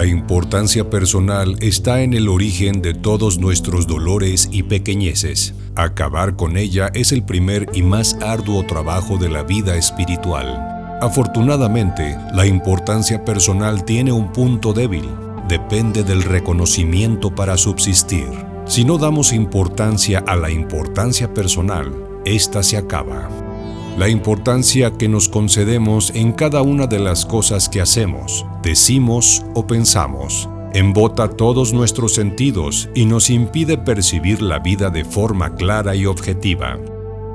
La importancia personal está en el origen de todos nuestros dolores y pequeñeces. Acabar con ella es el primer y más arduo trabajo de la vida espiritual. Afortunadamente, la importancia personal tiene un punto débil. Depende del reconocimiento para subsistir. Si no damos importancia a la importancia personal, esta se acaba. La importancia que nos concedemos en cada una de las cosas que hacemos, decimos o pensamos, embota todos nuestros sentidos y nos impide percibir la vida de forma clara y objetiva.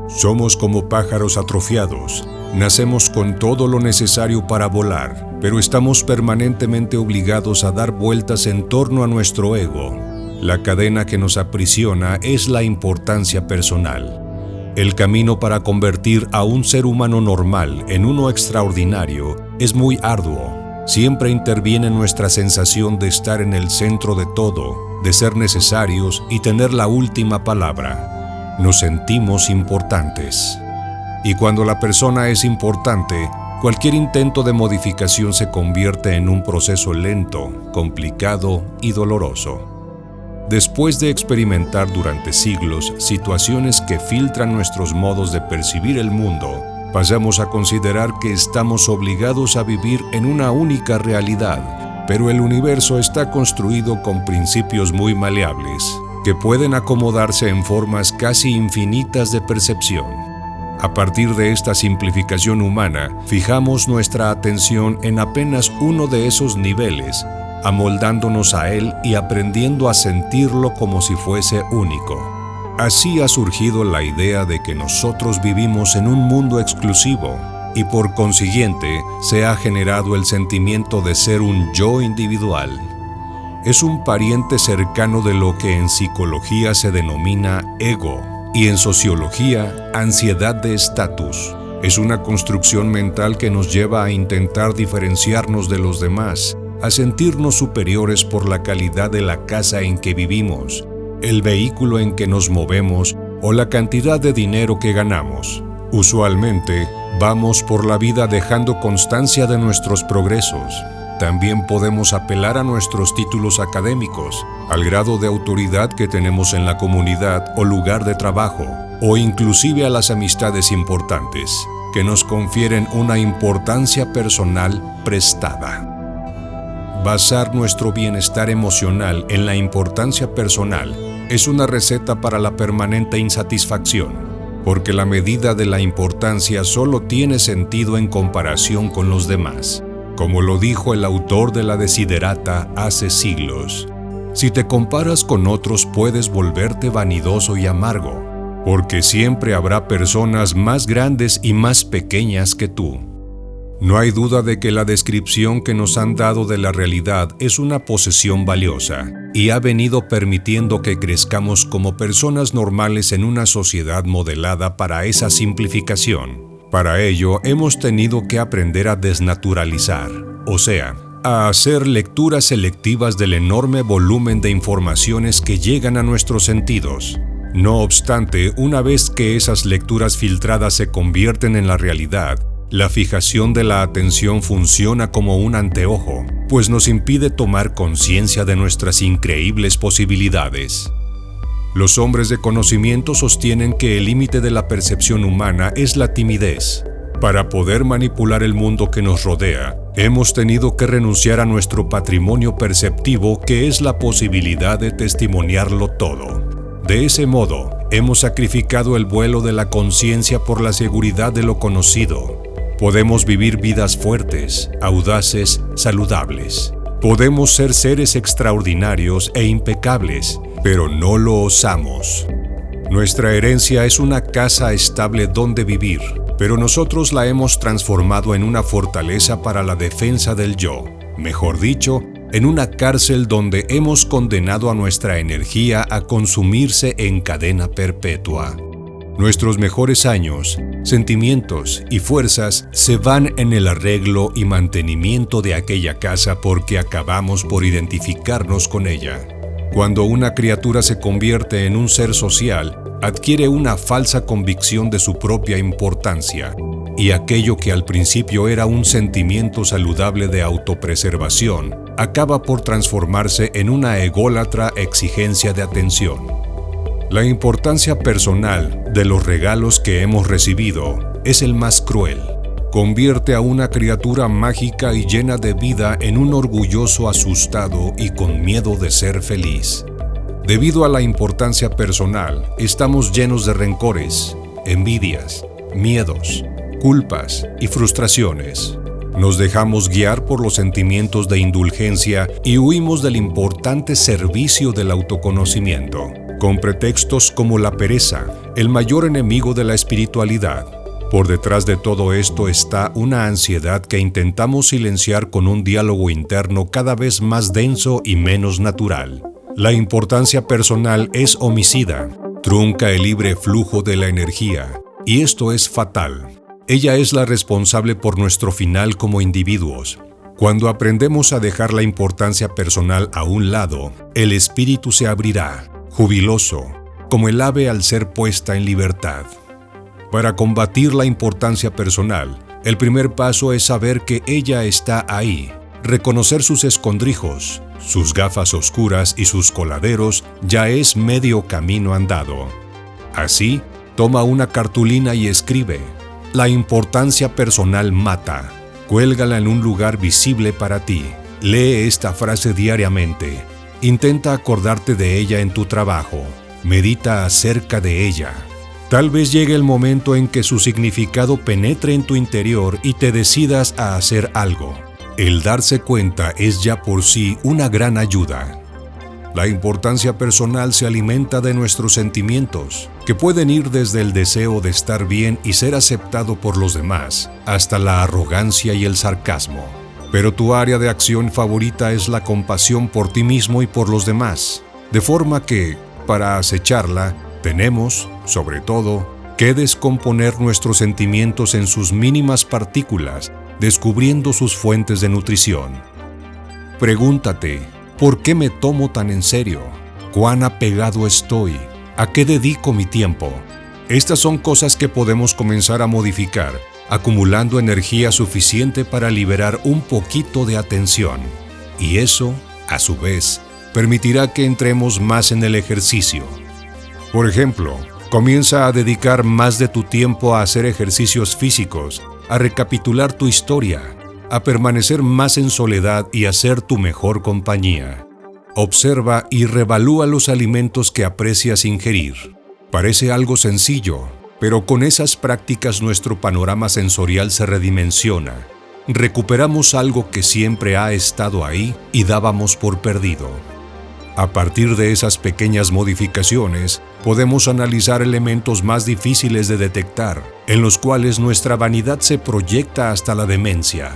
Somos como pájaros atrofiados. Nacemos con todo lo necesario para volar, pero estamos permanentemente obligados a dar vueltas en torno a nuestro ego. La cadena que nos aprisiona es la importancia personal. El camino para convertir a un ser humano normal en uno extraordinario es muy arduo. Siempre interviene nuestra sensación de estar en el centro de todo, de ser necesarios y tener la última palabra. Nos sentimos importantes. Y cuando la persona es importante, cualquier intento de modificación se convierte en un proceso lento, complicado y doloroso. Después de experimentar durante siglos situaciones que filtran nuestros modos de percibir el mundo, pasamos a considerar que estamos obligados a vivir en una única realidad, pero el universo está construido con principios muy maleables, que pueden acomodarse en formas casi infinitas de percepción. A partir de esta simplificación humana, fijamos nuestra atención en apenas uno de esos niveles, amoldándonos a él y aprendiendo a sentirlo como si fuese único. Así ha surgido la idea de que nosotros vivimos en un mundo exclusivo y por consiguiente se ha generado el sentimiento de ser un yo individual. Es un pariente cercano de lo que en psicología se denomina ego y en sociología ansiedad de estatus. Es una construcción mental que nos lleva a intentar diferenciarnos de los demás, a sentirnos superiores por la calidad de la casa en que vivimos, el vehículo en que nos movemos o la cantidad de dinero que ganamos. Usualmente, vamos por la vida dejando constancia de nuestros progresos. También podemos apelar a nuestros títulos académicos, al grado de autoridad que tenemos en la comunidad o lugar de trabajo, o inclusive a las amistades importantes, que nos confieren una importancia personal prestada. Basar nuestro bienestar emocional en la importancia personal es una receta para la permanente insatisfacción, porque la medida de la importancia solo tiene sentido en comparación con los demás. Como lo dijo el autor de la Desiderata hace siglos, si te comparas con otros puedes volverte vanidoso y amargo, porque siempre habrá personas más grandes y más pequeñas que tú. No hay duda de que la descripción que nos han dado de la realidad es una posesión valiosa y ha venido permitiendo que crezcamos como personas normales en una sociedad modelada para esa simplificación. Para ello, hemos tenido que aprender a desnaturalizar, o sea, a hacer lecturas selectivas del enorme volumen de informaciones que llegan a nuestros sentidos. No obstante, una vez que esas lecturas filtradas se convierten en la realidad, la fijación de la atención funciona como un anteojo, pues nos impide tomar conciencia de nuestras increíbles posibilidades. Los hombres de conocimiento sostienen que el límite de la percepción humana es la timidez. Para poder manipular el mundo que nos rodea, hemos tenido que renunciar a nuestro patrimonio perceptivo, que es la posibilidad de testimoniarlo todo. De ese modo, hemos sacrificado el vuelo de la conciencia por la seguridad de lo conocido. Podemos vivir vidas fuertes, audaces, saludables. Podemos ser seres extraordinarios e impecables, pero no lo osamos. Nuestra herencia es una casa estable donde vivir, pero nosotros la hemos transformado en una fortaleza para la defensa del yo. Mejor dicho, en una cárcel donde hemos condenado a nuestra energía a consumirse en cadena perpetua. Nuestros mejores años, sentimientos y fuerzas se van en el arreglo y mantenimiento de aquella casa porque acabamos por identificarnos con ella. Cuando una criatura se convierte en un ser social, adquiere una falsa convicción de su propia importancia, y aquello que al principio era un sentimiento saludable de autopreservación, acaba por transformarse en una ególatra exigencia de atención. La importancia personal de los regalos que hemos recibido es el más cruel. Convierte a una criatura mágica y llena de vida en un orgulloso asustado y con miedo de ser feliz. Debido a la importancia personal, estamos llenos de rencores, envidias, miedos, culpas y frustraciones. Nos dejamos guiar por los sentimientos de indulgencia y huimos del importante servicio del autoconocimiento, con pretextos como la pereza, el mayor enemigo de la espiritualidad. Por detrás de todo esto está una ansiedad que intentamos silenciar con un diálogo interno cada vez más denso y menos natural. La importancia personal es homicida, trunca el libre flujo de la energía, y esto es fatal. Ella es la responsable por nuestro final como individuos. Cuando aprendemos a dejar la importancia personal a un lado, el espíritu se abrirá, jubiloso, como el ave al ser puesta en libertad. Para combatir la importancia personal, el primer paso es saber que ella está ahí, reconocer sus escondrijos, sus gafas oscuras y sus coladeros ya es medio camino andado. Así, toma una cartulina y escribe: la importancia personal mata. Cuélgala en un lugar visible para ti. Lee esta frase diariamente. Intenta acordarte de ella en tu trabajo. Medita acerca de ella. Tal vez llegue el momento en que su significado penetre en tu interior y te decidas a hacer algo. El darse cuenta es ya por sí una gran ayuda. La importancia personal se alimenta de nuestros sentimientos, que pueden ir desde el deseo de estar bien y ser aceptado por los demás, hasta la arrogancia y el sarcasmo. Pero tu área de acción favorita es la compasión por ti mismo y por los demás, de forma que, para acecharla, tenemos, sobre todo, que descomponer nuestros sentimientos en sus mínimas partículas, descubriendo sus fuentes de nutrición. Pregúntate: ¿por qué me tomo tan en serio? ¿Cuán apegado estoy? ¿A qué dedico mi tiempo? Estas son cosas que podemos comenzar a modificar, acumulando energía suficiente para liberar un poquito de atención. Y eso, a su vez, permitirá que entremos más en el ejercicio. Por ejemplo, comienza a dedicar más de tu tiempo a hacer ejercicios físicos, a recapitular tu historia, a permanecer más en soledad y a ser tu mejor compañía. Observa y revalúa los alimentos que aprecias ingerir. Parece algo sencillo, pero con esas prácticas nuestro panorama sensorial se redimensiona. Recuperamos algo que siempre ha estado ahí y dábamos por perdido. A partir de esas pequeñas modificaciones, podemos analizar elementos más difíciles de detectar, en los cuales nuestra vanidad se proyecta hasta la demencia.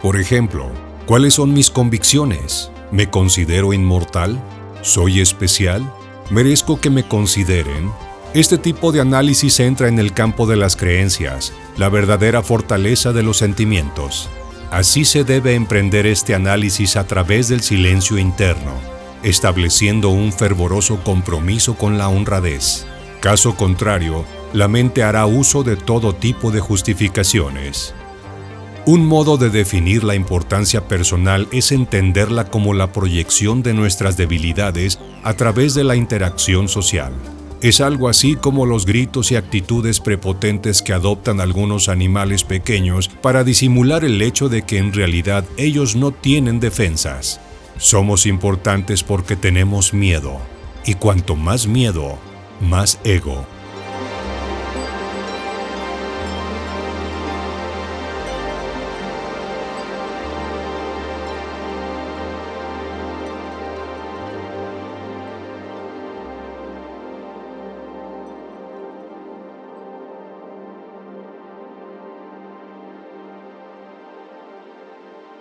Por ejemplo, ¿cuáles son mis convicciones? ¿Me considero inmortal? ¿Soy especial? ¿Merezco que me consideren? Este tipo de análisis entra en el campo de las creencias, la verdadera fortaleza de los sentimientos. Así se debe emprender este análisis a través del silencio interno, estableciendo un fervoroso compromiso con la honradez. Caso contrario, la mente hará uso de todo tipo de justificaciones. Un modo de definir la importancia personal es entenderla como la proyección de nuestras debilidades a través de la interacción social. Es algo así como los gritos y actitudes prepotentes que adoptan algunos animales pequeños para disimular el hecho de que en realidad ellos no tienen defensas. Somos importantes porque tenemos miedo, y cuanto más miedo, más ego.